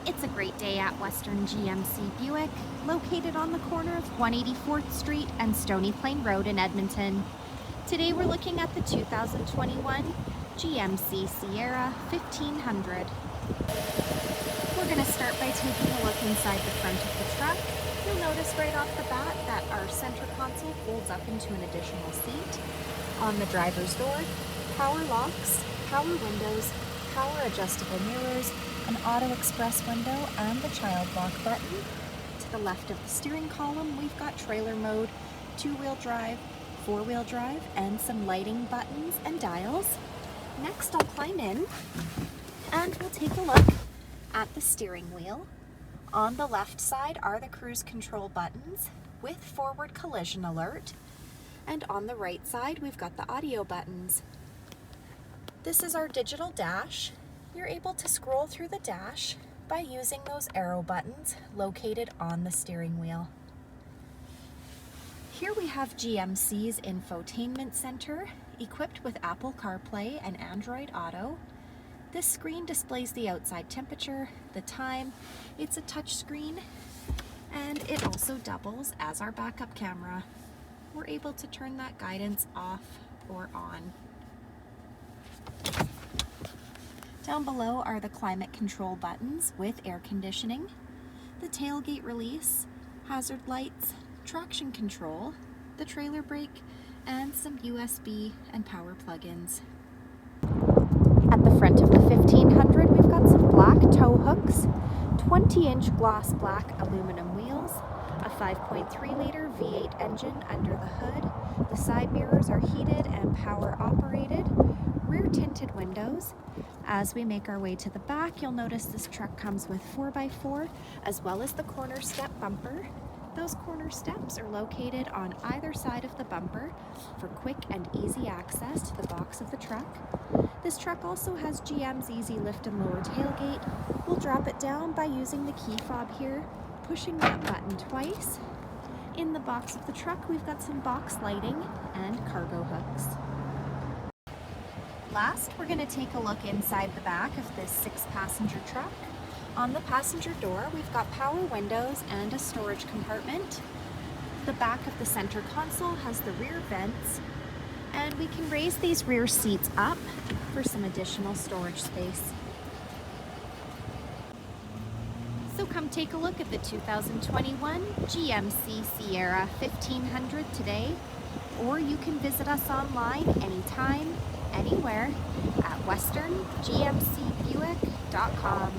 It's a great day at Western GMC Buick, located on the corner of 184th Street and Stony Plain Road in Edmonton. Today we're looking at the 2021 GMC Sierra 1500. We're going to start by taking a look inside the front of the truck. You'll notice right off the bat that our center console folds up into an additional seat. On the driver's door, power locks, power windows, power adjustable mirrors, an auto express window, and the child lock button. To the left of the steering column, we've got trailer mode, two-wheel drive, four-wheel drive, and some lighting buttons and dials. Next, I'll climb in and we'll take a look at the steering wheel. On the left side are the cruise control buttons with forward collision alert, and on the right side we've got the audio buttons. This is our digital dash. You're able to scroll through the dash by using those arrow buttons located on the steering wheel. Here we have GMC's Infotainment Center, equipped with Apple CarPlay and Android Auto. This screen displays the outside temperature, the time, it's a touch screen, and it also doubles as our backup camera. We're able to turn that guidance off or on. Down below are the climate control buttons with air conditioning, the tailgate release, hazard lights, traction control, the trailer brake, and some USB and power plug-ins. At the front of the 1500, we've got some black tow hooks, 20-inch gloss black aluminum wheels, a 5.3-liter V8 engine under the hood. The side mirrors are heated and power operated, rear tinted windows. As we make our way to the back, you'll notice this truck comes with 4x4 as well as the corner step bumper. Those corner steps are located on either side of the bumper for quick and easy access to the box of the truck. This truck also has GM's easy lift and lower tailgate. We'll drop it down by using the key fob here, pushing that button twice. In the box of the truck, we've got some box lighting and cargo hooks. Last, we're going to take a look inside the back of this 6-passenger truck. On the passenger door, we've got power windows and a storage compartment. The back of the center console has the rear vents, and we can raise these rear seats up for some additional storage space. So come take a look at the 2021 GMC Sierra 1500 today, or you can visit us online anytime, anywhere at westerngmcbuick.com.